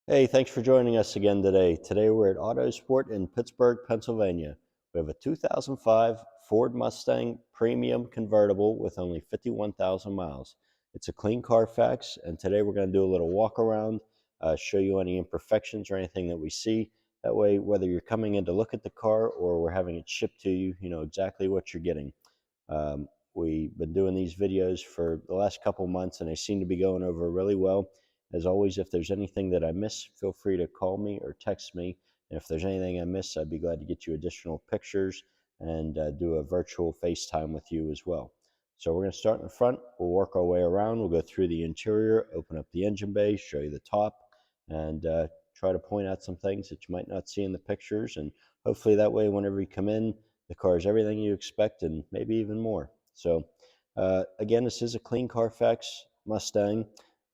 Hey, thanks for joining us again today. Today we're at Autosport in Pittsburgh, Pennsylvania. We have a 2005 Ford Mustang Premium Convertible with only 51,000 miles. It's a clean Carfax, and today we're going to do a little walk around, show you any imperfections or anything that we see. That way, whether you're coming in to look at the car or we're having it shipped to you, you know exactly what you're getting. We've been doing these videos for the last couple months and they seem to be going over really well. As always, if there's anything that I miss, feel free to call me or text me. And if there's anything I miss, I'd be glad to get you additional pictures and do a virtual FaceTime with you as well. So we're going to start in the front. We'll work our way around. We'll go through the interior, open up the engine bay, show you the top, and try to point out some things that you might not see in the pictures. And hopefully that way, whenever you come in, the car is everything you expect and maybe even more. So again, this is a clean Carfax Mustang.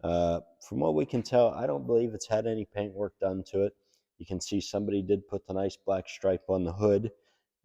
From what we can tell, I don't believe it's had any paint work done to it. You can see somebody did put the nice black stripe on the hood,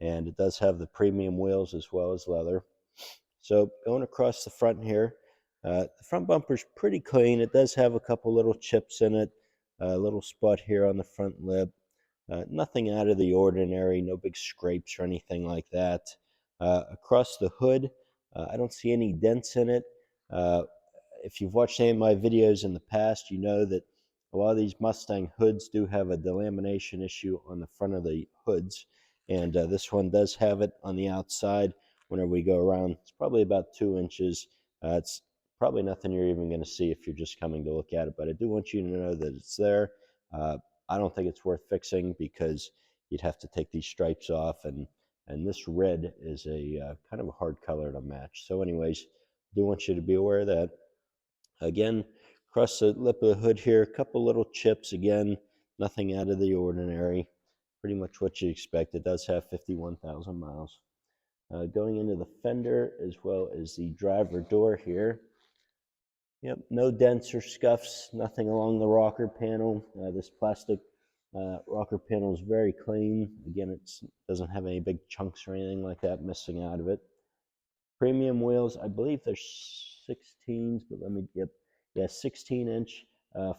and it does have the premium wheels as well as leather. So going across the front here, the front bumper's pretty clean. It does have a couple little chips in it, a little spot here on the front lip. Nothing out of the ordinary, no big scrapes or anything like that. Across the hood, I don't see any dents in it. Uh, if you've watched any of my videos in the past, you know that a lot of these Mustang hoods do have a delamination issue on the front of the hoods, and this one does have it on the outside. Whenever we go around, it's probably about 2 inches. It's probably nothing you're even going to see if you're just coming to look at it, but I do want you to know that it's there. I don't think it's worth fixing because you'd have to take these stripes off, and this red is a kind of a hard color to match. So anyways, do want you to be aware of that. Again, across the lip of the hood here, a couple little chips. Again, nothing out of the ordinary. Pretty much what you expect. It does have 51,000 miles. Going into the fender as well as the driver door here. Yep, no dents or scuffs, nothing along the rocker panel. This plastic rocker panel is very clean. Again, it doesn't have any big chunks or anything like that missing out of it. Premium wheels, I believe they're 16s, but let me get, yeah, 16-inch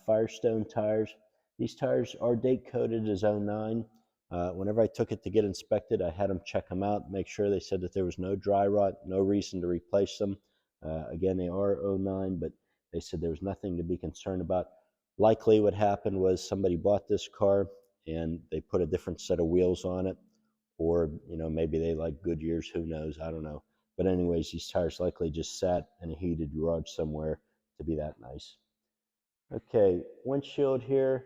Firestone tires. These tires are date coded as '09. Whenever I took it to get inspected, I had them check them out, make sure. They said that there was no dry rot, no reason to replace them. Again, they are '09, but they said there was nothing to be concerned about. Likely what happened was somebody bought this car and they put a different set of wheels on it, or maybe they like Goodyears, who knows, I don't know. But anyways, these tires likely just sat in a heated garage somewhere to be that nice. Okay, windshield here.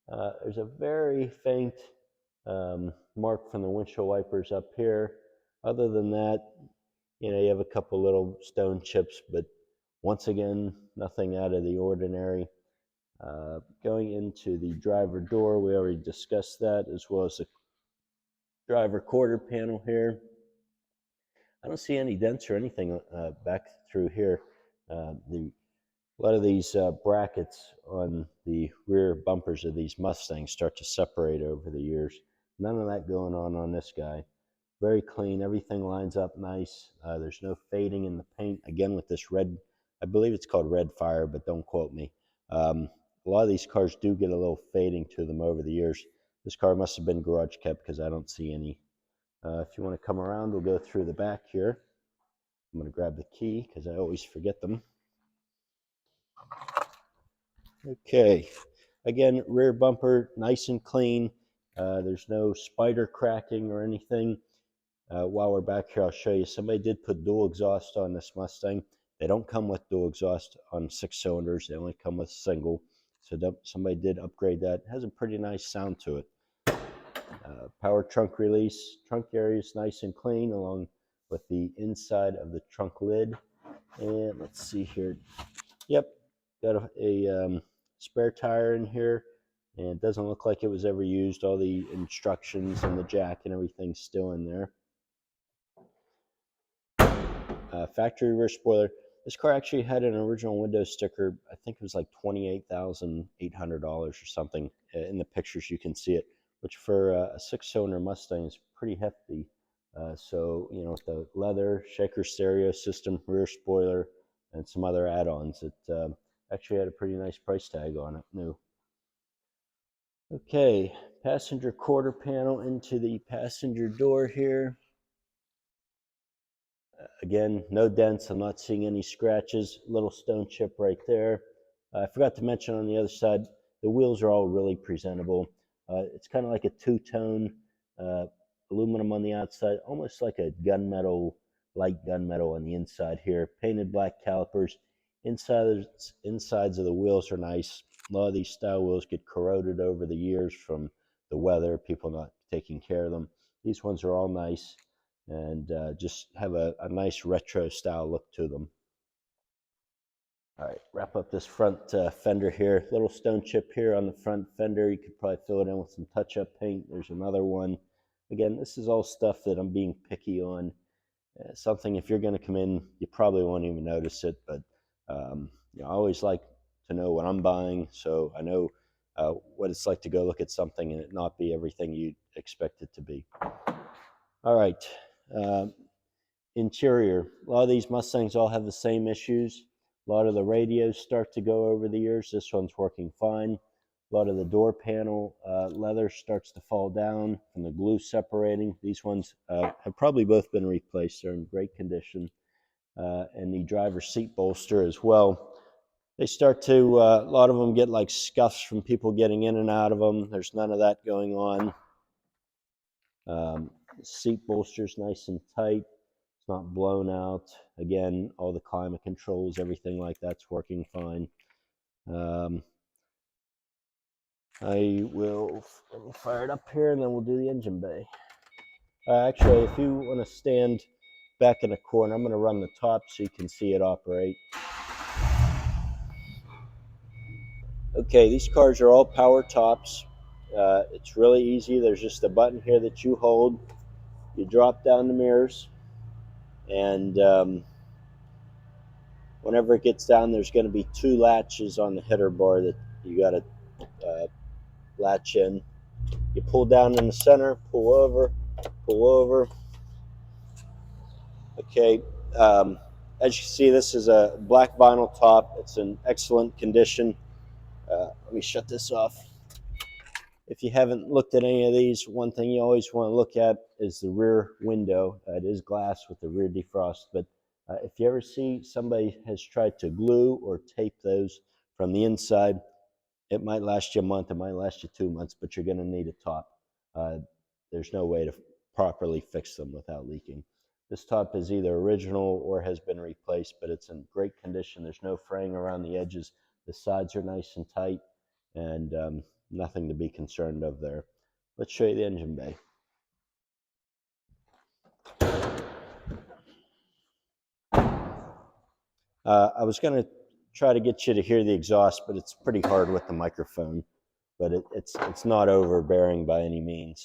There's a very faint mark from the windshield wipers up here. Other than that, you have a couple little stone chips, but once again, nothing out of the ordinary. Going into the driver door, we already discussed that, as well as the driver quarter panel here. I don't see any dents or anything back through here. A lot of these brackets on the rear bumpers of these Mustangs start to separate over the years. None of that going on this guy. Very clean. Everything lines up nice. There's no fading in the paint. Again, with this red, I believe it's called red fire, but don't quote me. A lot of these cars do get a little fading to them over the years. This car must have been garage kept because I don't see any. If you want to come around, we'll go through the back here. I'm going to grab the key because I always forget them. Okay, again, rear bumper nice and clean. There's no spider cracking or anything. While we're back here, I'll show you. Somebody did put dual exhaust on this Mustang. They don't come with dual exhaust on 6 cylinders. They only come with single. So somebody did upgrade that. It has a pretty nice sound to it. Power trunk release. Trunk area is nice and clean, along with the inside of the trunk lid. And let's see here. Yep, got a spare tire in here, and it doesn't look like it was ever used. All the instructions and the jack and everything's still in there. Factory rear spoiler. This car actually had an original window sticker. I think it was like $28,800 or something. In the pictures you can see it, which for a 6-cylinder Mustang is pretty hefty. So with the leather, shaker stereo system, rear spoiler, and some other add-ons, it actually had a pretty nice price tag on it, new. Okay, passenger quarter panel into the passenger door here. Again, no dents. I'm not seeing any scratches. Little stone chip right there. I forgot to mention on the other side, the wheels are all really presentable. It's kind of like a two-tone uh, aluminum on the outside, almost like a gunmetal, light gunmetal on the inside here. Painted black calipers. Insides of the wheels are nice. A lot of these style wheels get corroded over the years from the weather, people not taking care of them. These ones are all nice and just have a nice retro style look to them. All right, wrap up this front fender here. Little stone chip here on the front fender. You could probably fill it in with some touch-up paint. There's another one. Again, this is all stuff that I'm being picky on. Something, if you're going to come in, you probably won't even notice it, but I always like to know what I'm buying, so I know what it's like to go look at something and it not be everything you expect it to be. All right. Um, Interior. A lot of these Mustangs all have the same issues. A lot of the radios start to go over the years. This one's working fine. A lot of the door panel leather starts to fall down from the glue separating. These ones have probably both been replaced. They're in great condition. And the driver's seat bolster as well. They start to, a lot of them get like scuffs from people getting in and out of them. There's none of that going on. Seat bolster's nice and tight. It's not blown out. Again, all the climate controls, everything like that's working fine. I will let me fire it up here and then we'll do the engine bay. Actually, if you want to stand back in the corner, I'm going to run the top so you can see it operate. Okay, these cars are all power tops. It's really easy. There's just a button here that you hold. You drop down the mirrors, and whenever it gets down, there's going to be two latches on the header bar that you got to latch in. You pull down in the center, pull over. Okay, as you see, this is a black vinyl top. It's in excellent condition. Let me shut this off. If you haven't looked at any of these, one thing you always want to look at is the rear window. It is glass with the rear defrost, but if you ever see somebody has tried to glue or tape those from the inside, it might last you a month, it might last you 2 months, but you're going to need a top. There's no way to properly fix them without leaking. This top is either original or has been replaced, but it's in great condition. There's no fraying around the edges. The sides are nice and tight, and nothing to be concerned of there. Let's show you the engine bay. I was going to try to get you to hear the exhaust, but it's pretty hard with the microphone. But it's not overbearing by any means.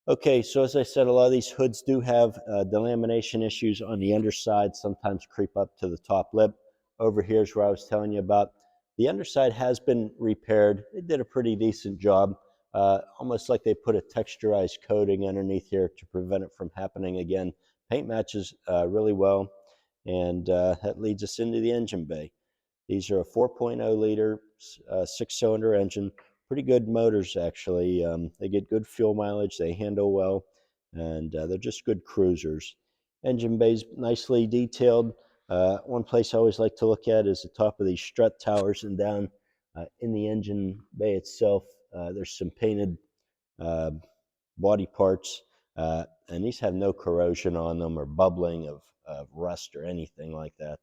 Okay, so as I said, a lot of these hoods do have delamination issues on the underside, sometimes creep up to the top lip. Over here is where I was telling you about. The underside has been repaired. They did a pretty decent job, almost like they put a texturized coating underneath here to prevent it from happening again. Paint matches really well, and that leads us into the engine bay. These are a 4.0 liter six-cylinder engine. Pretty good motors, actually. They get good fuel mileage. They handle well, and they're just good cruisers. Engine bay's nicely detailed. One place I always like to look at is the top of these strut towers, and down in the engine bay itself, there's some painted body parts, and these have no corrosion on them or bubbling of rust or anything like that.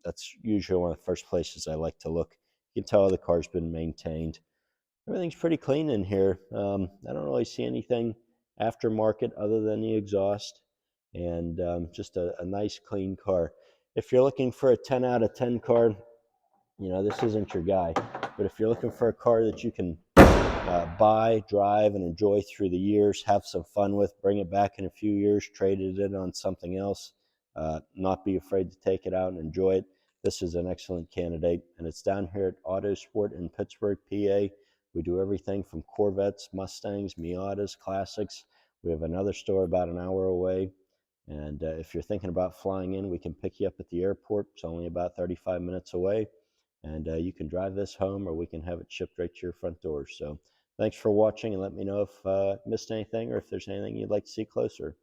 That's usually one of the first places I like to look. You can tell the car's been maintained. Everything's pretty clean in here. I don't really see anything aftermarket other than the exhaust, and just a nice clean car. If you're looking for a 10 out of 10 car, this isn't your guy. But if you're looking for a car that you can buy, drive, and enjoy through the years, have some fun with, bring it back in a few years, trade it in on something else, not be afraid to take it out and enjoy it, this is an excellent candidate. And it's down here at Autosport in Pittsburgh, PA. We do everything from Corvettes, Mustangs, Miatas, Classics. We have another store about an hour away. And if you're thinking about flying in, we can pick you up at the airport. It's only about 35 minutes away. and you can drive this home, or we can have it shipped right to your front door. So thanks for watching, and let me know if I missed anything or if there's anything you'd like to see closer.